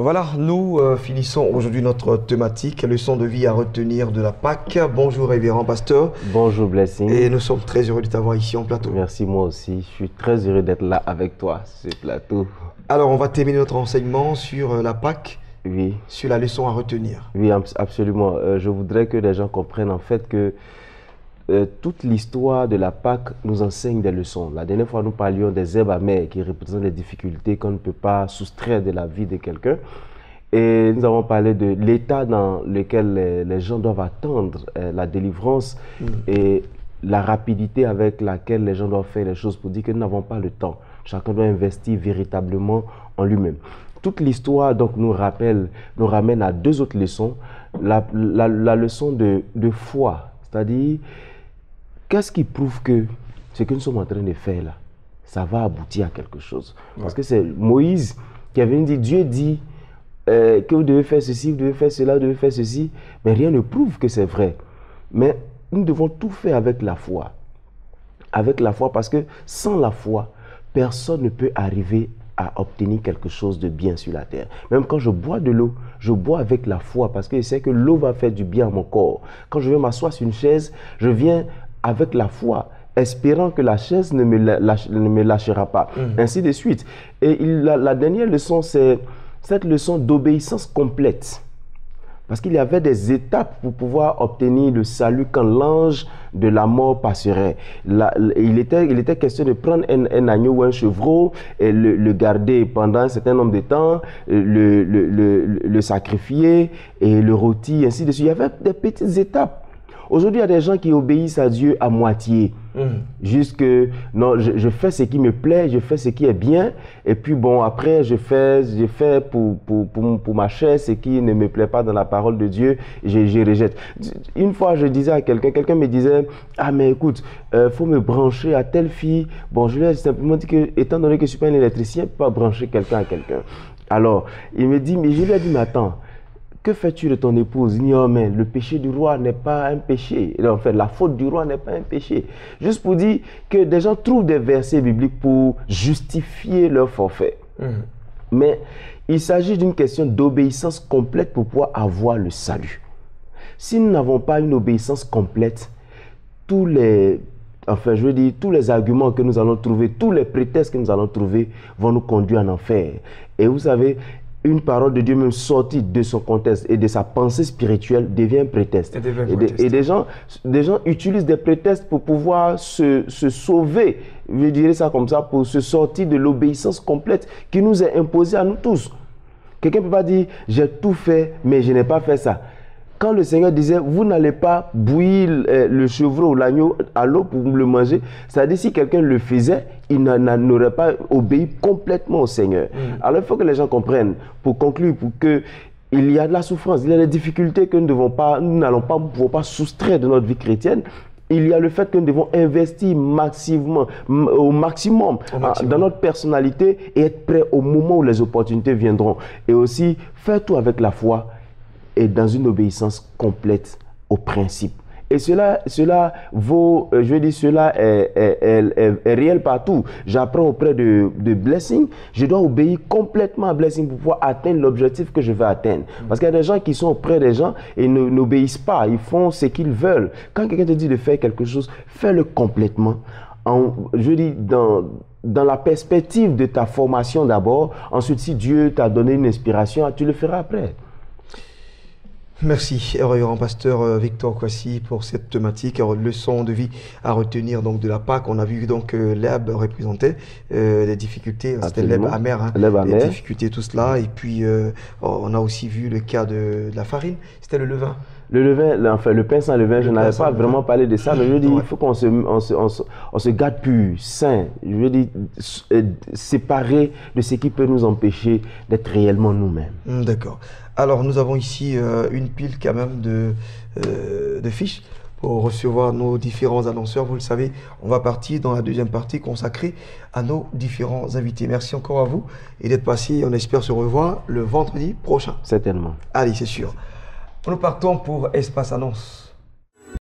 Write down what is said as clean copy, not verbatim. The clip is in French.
Voilà, nous finissons aujourd'hui notre thématique, leçon de vie à retenir de la Pâque. Bonjour révérend pasteur. Bonjour Blessing. Et nous sommes très heureux de t'avoir ici en plateau. Merci, moi aussi. Je suis très heureux d'être là avec toi, sur ce plateau. Alors, on va terminer notre enseignement sur la Pâque, Oui. sur la leçon à retenir. Oui, absolument. Je voudrais que les gens comprennent en fait que toute l'histoire de la Pâque nous enseigne des leçons. La dernière fois, nous parlions des herbes amères qui représentent les difficultés qu'on ne peut pas soustraire de la vie de quelqu'un. Et nous avons parlé de l'état dans lequel les gens doivent attendre la délivrance et la rapidité avec laquelle les gens doivent faire les choses pour dire que nous n'avons pas le temps. Chacun doit investir véritablement en lui-même. Toute l'histoire donc nous ramène à deux autres leçons. La leçon de foi, c'est-à-dire qu'est-ce qui prouve que ce que nous sommes en train de faire là, ça va aboutir à quelque chose. Parce que c'est Moïse qui avait dit, Dieu dit que vous devez faire ceci, vous devez faire cela, vous devez faire ceci, mais rien ne prouve que c'est vrai. Mais nous devons tout faire avec la foi. Avec la foi, parce que sans la foi, personne ne peut arriver à obtenir quelque chose de bien sur la terre. Même quand je bois de l'eau, je bois avec la foi, parce que je sais que l'eau va faire du bien à mon corps. Quand je vais m'asseoir sur une chaise, je viens avec la foi, espérant que la chaise ne me lâchera pas. Ainsi de suite. Et la dernière leçon, c'est cette leçon d'obéissance complète. Parce qu'il y avait des étapes pour pouvoir obtenir le salut quand l'ange de la mort passerait. Il était question de prendre un agneau ou un chevreau et le garder pendant un certain nombre de temps, le sacrifier et le rôtir, ainsi de suite. Il y avait des petites étapes. Aujourd'hui, il y a des gens qui obéissent à Dieu à moitié. Juste que, non, je fais ce qui me plaît, je fais ce qui est bien, et puis bon, après, je fais pour ma chair ce qui ne me plaît pas dans la parole de Dieu, je rejette. Une fois, je disais à quelqu'un me disait, ah mais écoute, faut me brancher à telle fille. Bon, je lui ai simplement dit que, étant donné que je ne suis pas un électricien, je ne peux pas brancher quelqu'un à quelqu'un. Alors, il me dit, mais je lui ai dit, mais attends, que fais-tu de ton épouse? Il dit, oh, mais le péché du roi n'est pas un péché. En fait, la faute du roi n'est pas un péché. Juste pour dire que des gens trouvent des versets bibliques pour justifier leur forfait. Mais il s'agit d'une question d'obéissance complète pour pouvoir avoir le salut. Si nous n'avons pas une obéissance complète, tous les arguments que nous allons trouver, tous les prétextes que nous allons trouver vont nous conduire en enfer. Et vous savez, une parole de Dieu même sortie de son contexte et de sa pensée spirituelle devient un prétexte. Et des gens utilisent des prétextes pour pouvoir se sauver, je dirais ça comme ça, pour se sortir de l'obéissance complète qui nous est imposée à nous tous. Quelqu'un ne peut pas dire, j'ai tout fait, mais je n'ai pas fait ça. Quand le Seigneur disait, vous n'allez pas bouillir le chevreau ou l'agneau à l'eau pour le manger, c'est-à-dire si quelqu'un le faisait, il n'aurait pas obéi complètement au Seigneur. Alors il faut que les gens comprennent, pour conclure, pour que il y a de la souffrance, il y a des difficultés que nous n'allons pas pouvoir soustraire de notre vie chrétienne. Il y a le fait que nous devons investir au maximum dans notre personnalité et être prêts au moment où les opportunités viendront. Et aussi, faire tout avec la foi et dans une obéissance complète aux principes. Et cela vaut, je dis, cela est réel partout. J'apprends auprès de Blessing, je dois obéir complètement à Blessing pour pouvoir atteindre l'objectif que je veux atteindre. Parce qu'il y a des gens qui sont auprès des gens et n'obéissent pas, ils font ce qu'ils veulent. Quand quelqu'un te dit de faire quelque chose, fais-le complètement. Je dis, dans la perspective de ta formation d'abord, ensuite si Dieu t'a donné une inspiration, tu le feras après. Merci, révérend pasteur Victor Kwasi, pour cette thématique, leçon de vie à retenir donc de la Pâque. On a vu donc l'herbe représentait les difficultés, c'était l'herbe amère, hein, les difficultés, tout cela. Et puis on a aussi vu le cas de la farine, c'était le levain. Le levain, enfin le pain sans levain, je n'avais pas vraiment parlé de ça, mais je dis, il faut qu'on se garde pur, sain, je veux dire, séparé de ce qui peut nous empêcher d'être réellement nous-mêmes. D'accord. Alors nous avons ici une pile quand même de fiches pour recevoir nos différents annonceurs. Vous le savez, on va partir dans la deuxième partie consacrée à nos différents invités. Merci encore à vous et d'être passé. On espère se revoir le vendredi prochain. Certainement. Allez, c'est sûr. Nous partons pour Espace Annonce.